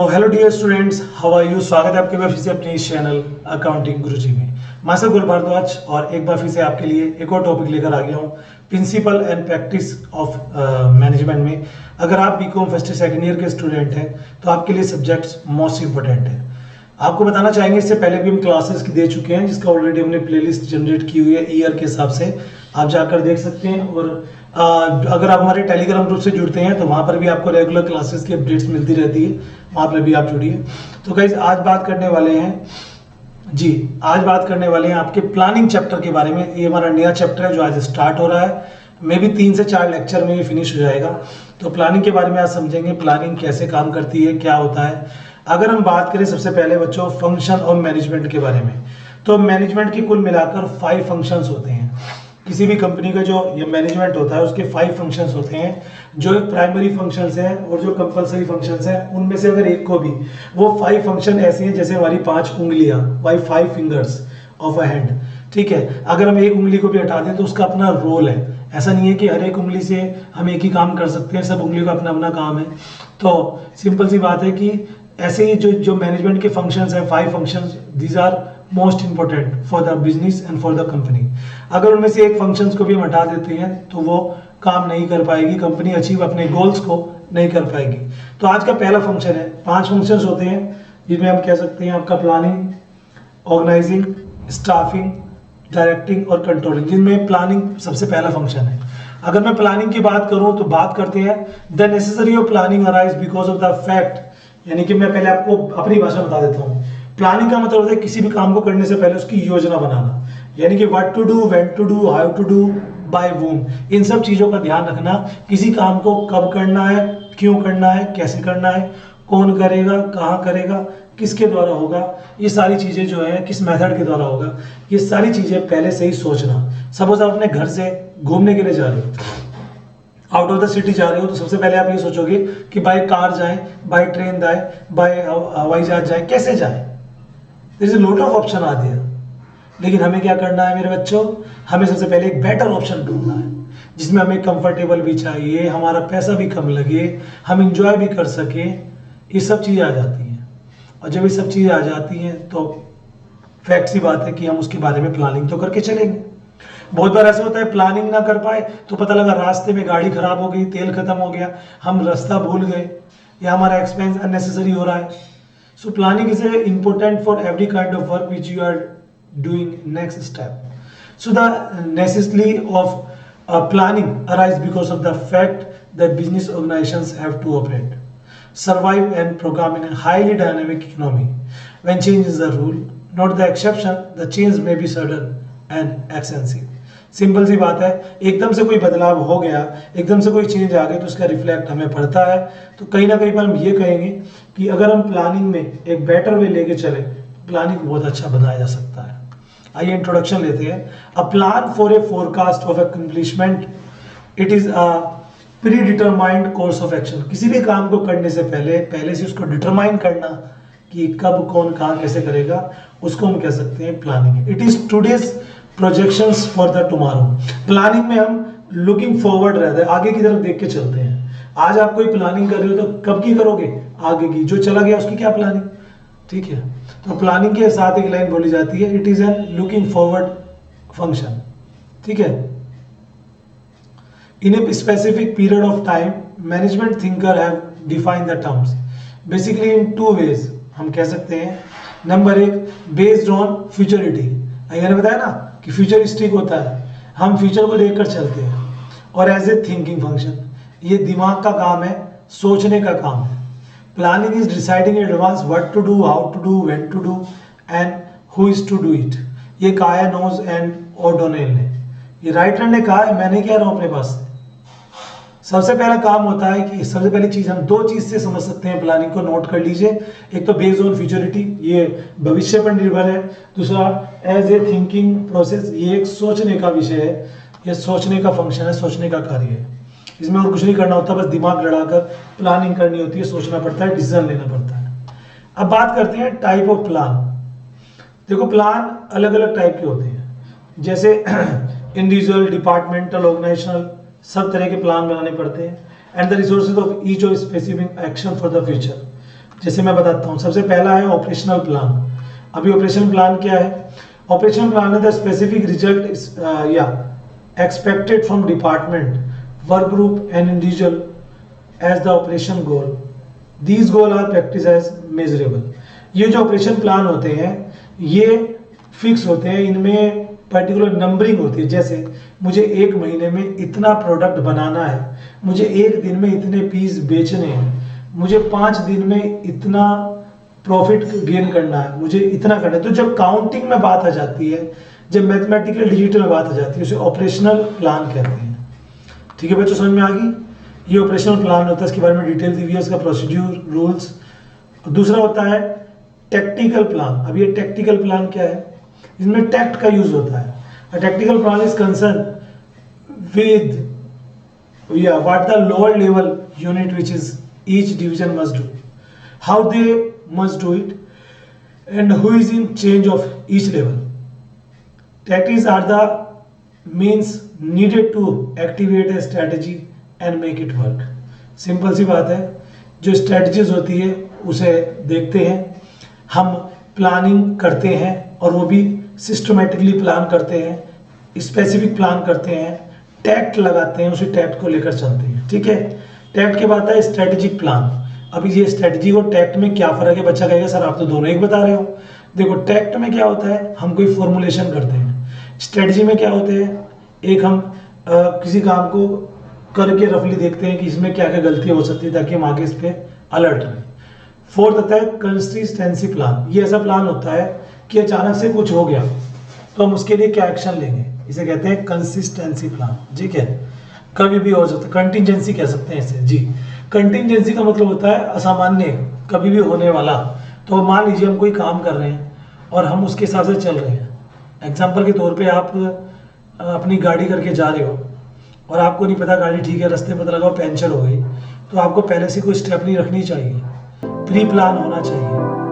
Hello dear students, how are you. स्वागत है आपके बार फिर से अपने इस चैनल अकाउंटिंग गुरुजी में। मास्टर गुल भारद्वाज और एक बार फिर से आपके लिए एक और टॉपिक लेकर आ गया हूँ, principle and practice of management में। अगर आप बीकॉम फर्स्ट सेकंड ईयर के स्टूडेंट हैं तो आपके लिए सब्जेक्ट्स मोस्ट इंपॉर्टेंट है। आपको बताना चाहेंगे, इससे पहले भी हम क्लासेस की दे चुके हैं जिसका ऑलरेडी हमने प्लेलिस्ट जनरेट की हुई है ईयर के हिसाब से, आप जाकर देख सकते हैं। और अगर आप हमारे टेलीग्राम ग्रुप से जुड़ते हैं तो वहाँ पर भी आपको रेगुलर क्लासेस की अपडेट्स मिलती रहती है, वहाँ पर भी आप जुड़िए। तो गाइस आज बात करने वाले हैं आपके प्लानिंग चैप्टर के बारे में। ये हमारा नया चैप्टर है जो आज स्टार्ट हो रहा है, मे भी 3 से 4 लेक्चर में ये फिनिश हो जाएगा। तो प्लानिंग के बारे में आज समझेंगे, प्लानिंग कैसे काम करती है, क्या होता है। अगर हम बात करें सबसे पहले बच्चों फंक्शन और मैनेजमेंट के बारे में, तो मैनेजमेंट की कुल मिलाकर 5 फंक्शंस होते हैं। किसी भी कंपनी का जो ये मैनेजमेंट होता है उसके 5 फंक्शंस होते हैं, जो एक प्राइमरी फंक्शंस हैं और जो कंपलसरी फंक्शंस हैं। उनमें से अगर एक को भी, वो 5 फंक्शन ऐसे हैं जैसे हमारी 5 उंगलियां, 5 फिंगर्स ऑफ अ हैंड। ठीक है, अगर हम एक उंगली को भी हटा दें तो उसका अपना रोल है। ऐसा नहीं है कि हर एक उंगली से हम एक ही काम कर सकते हैं, सब उंगलियों का अपना अपना काम है। तो सिंपल सी बात है कि ऐसे ही जो मैनेजमेंट के फंक्शंस हैं, 5 functions, these are most important for the business and for the company. अगर उनमें से एक फंक्शंस को भी हम हटा देते हैं तो वो काम नहीं कर पाएगी, कंपनी अचीव अपने गोल्स को नहीं कर पाएगी। तो आज का पहला फंक्शन है, 5 फंक्शंस होते हैं जिनमें हम कह सकते हैं आपका प्लानिंग, ऑर्गेनाइजिंग, स्टाफिंग, डायरेक्टिंग और कंट्रोलिंग, जिनमें प्लानिंग सबसे पहला फंक्शन है। अगर मैं प्लानिंग की बात करूं तो बात करते हैं the necessary of planning arise because of the fact, यानी कि मैं पहले आपको अपनी भाषा बता देता हूँ। प्लानिंग का मतलब होता है किसी भी काम को करने से पहले उसकी योजना बनाना, यानी कि what to do, when to do, how to do, by whom, इन सब चीजों का ध्यान रखना। किसी काम को कब करना है, क्यों करना है, कैसे करना है, कौन करेगा, कहाँ करेगा, किसके द्वारा होगा, ये सारी चीजें जो है किस मेथड के द्वारा होगा, ये सारी चीजें पहले से ही सोचना। सपोज आप अपने घर से घूमने के लिए जा रहे हो, आउट ऑफ द सिटी जा रहे हो, तो सबसे पहले आप ये सोचोगे कि बाय कार जाएं, बाय ट्रेन जाएं, बाय हवाई जहाज जाएं, कैसे जाएं। There is a lot of option आ दिया, लेकिन हमें क्या करना है मेरे बच्चों, हमें सबसे पहले एक बेटर ऑप्शन ढूंढना है जिसमें हमें कंफर्टेबल भी चाहिए, हमारा पैसा भी कम लगे, हम इंजॉय भी कर सके। ये सब चीज़ें आ जाती हैं, और जब ये सब चीज़ें आ जाती हैं तो फैक्ट सी बात है कि हम उसके बारे में प्लानिंग तो करके चलेंगे। बहुत बार ऐसा होता है प्लानिंग ना कर पाए तो पता लगा रास्ते में गाड़ी खराब हो गई, तेल खत्म हो गया, हम रास्ता भूल गए, या हमारा एक्सपेंस अननेसेसरी हो रहा है। So planning is important for every kind of work which you are doing next step. So the necessity of planning arise because of the fact that business organizations have to operate, survive and program in a highly dynamic economy. When change is the rule, not the exception, the change may be sudden and extensive. Simple सी बात है, एकदम से कोई बदलाव हो गया, एकदम से कोई चेंज आ गया तो उसका रिफ्लेक्ट हमें पड़ता है। तो कहीं ना कहीं पर हम ये कहेंगे कि अगर हम प्लानिंग में एक बेटर वे लेके चले, प्लानिंग को बहुत अच्छा बनाया जा सकता है। आइए इंट्रोडक्शन लेते हैं। A plan for a forecast of accomplishment, it is a pre determined course of action. किसी भी काम को करने से पहले से उसको डिटरमाइन करना कि कब कौन कहाँ कैसे करेगा, उसको हम कह सकते हैं planning. It is today's projections for the tomorrow. Planning में हम लुकिंग फॉरवर्ड रहते हैं, आगे की तरफ देख के चलते हैं। आज आप कोई प्लानिंग कर रहे हो तो कब की करोगे, आगे की, जो चला गया उसकी क्या प्लानिंग। ठीक है, तो प्लानिंग के साथ एक लाइन बोली जाती है, it is an looking forward function. ठीक है, in a specific period of time management thinker have defined the terms basically in 2 ways. हम कह सकते हैं नंबर 1 बेस्ड ऑन फ्यूचरिटी, मैंने बताया ना कि फ्यूचरिस्टिक होता है, हम फ्यूचर को लेकर चलते हैं। और एज ए थिंकिंग फंक्शन, ये दिमाग का काम है, सोचने का काम है। Planning is deciding in advance what to do, how to do, when to do and who is to do it. ये कहा है नोज एंड ओडोनेल ने, ये राइटर ने कहा है, मैं नहीं कह रहा हूं अपने पास से। सबसे पहला काम होता है कि सबसे पहली चीज, हम 2 चीज से समझ सकते हैं प्लानिंग को, नोट कर लीजिए। एक तो बेस्ड ऑन फ्यूचरिटी, ये भविष्य पर निर्भर है। दूसरा एज ए थिंकिंग प्रोसेस, ये एक सोचने का विषय है, ये सोचने का फंक्शन है, सोचने का कार्य है। इसमें और कुछ नहीं करना होता, बस दिमाग लड़ाकर प्लानिंग करनी होती है, सोचना पड़ता है, डिसीजन लेना पड़ता है। अब बात करते हैं टाइप ऑफ प्लान। देखो प्लान अलग अलग टाइप के होते हैं, जैसे इंडिविजुअल, डिपार्टमेंटल, ऑर्गेनाइजेशनल, सब तरह के प्लान बनाने पड़ते हैं। And the resources of each of specific action for the future. जैसे मैं बताता हूँ, सबसे पहला है ऑपरेशनल प्लान। अभी ऑपरेशन प्लान क्या है? ऑपरेशन प्लान है द स्पेसिफिक रिजल्ट या expected from department, work group and individual as the operation goal. These goal are practice as measurable. ये जो ऑपरेशन प्लान होते हैं ये फिक्स होते हैं, इनमें पर्टिकुलर नंबरिंग होती है। जैसे मुझे 1 महीने में इतना प्रोडक्ट बनाना है, मुझे 1 दिन में इतने पीस बेचने हैं, मुझे 5 दिन में इतना प्रॉफिट गेन करना है, मुझे इतना करना है। तो जब काउंटिंग में बात आ जाती है, जब मैथमेटिकल डिजिटल में बात आ जाती है, उसे ऑपरेशनल प्लान कहते हैं। ठीक है बच्चों, समझ में आ गई? ये ऑपरेशनल प्लान होता है, इसके बारे में डिटेल दी हुई है, इसका प्रोसीड्यूर, रूल्स। दूसरा होता है टेक्टिकल प्लान। अब ये टेक्टिकल प्लान क्या है? इसमें टैक्ट का यूज होता है। Tactical plan is concern with what the lower level unit which is each division must do, how they must do it, and who is in charge of each level. Tactics are the means needed to activate a strategy and make it work. Simple सी बात है, जो strategies होती है उसे देखते हैं, हम प्लानिंग करते हैं और वो भी सिस्टमेटिकली प्लान करते हैं, स्पेसिफिक प्लान करते हैं, टैक्ट लगाते हैं, उसी टैक्ट को लेकर चलते हैं। ठीक है, टैक्ट के बाद है स्ट्रेटेजिक प्लान। अभी ये स्ट्रेटजी और टैक्ट में क्या फर्क है? बच्चा कहेगा सर आप तो दोनों एक बता रहे हो। देखो, टैक्ट में क्या होता है, हम कोई फॉर्मुलेशन करते हैं। स्ट्रेटजी में क्या होते हैं, एक हम किसी काम को करके रफली देखते हैं कि इसमें क्या क्या गलतियां हो सकती है ताकि हम आगे इस पर अलर्ट रहें। फोर्थ होता है कंसिस्टेंसी प्लान। ये ऐसा प्लान होता है कि अचानक से कुछ हो गया तो हम उसके लिए क्या एक्शन लेंगे, इसे कहते हैं कंसिस्टेंसी प्लान। ठीक है, कभी भी हो सकता है, कंटिजेंसी कह सकते हैं इसे। जी, कंटिजेंसी का मतलब होता है असामान्य, कभी भी होने वाला। तो मान लीजिए हम कोई काम कर रहे हैं और हम उसके हिसाब से चल रहे हैं। एग्जाम्पल के तौर पे आप अपनी गाड़ी करके जा रहे हो और आपको नहीं पता गाड़ी ठीक है, रास्ते में पता लगा पंचर हो गई, तो आपको पहले से कोई स्टेप नहीं रखनी चाहिए, प्री प्लान होना चाहिए।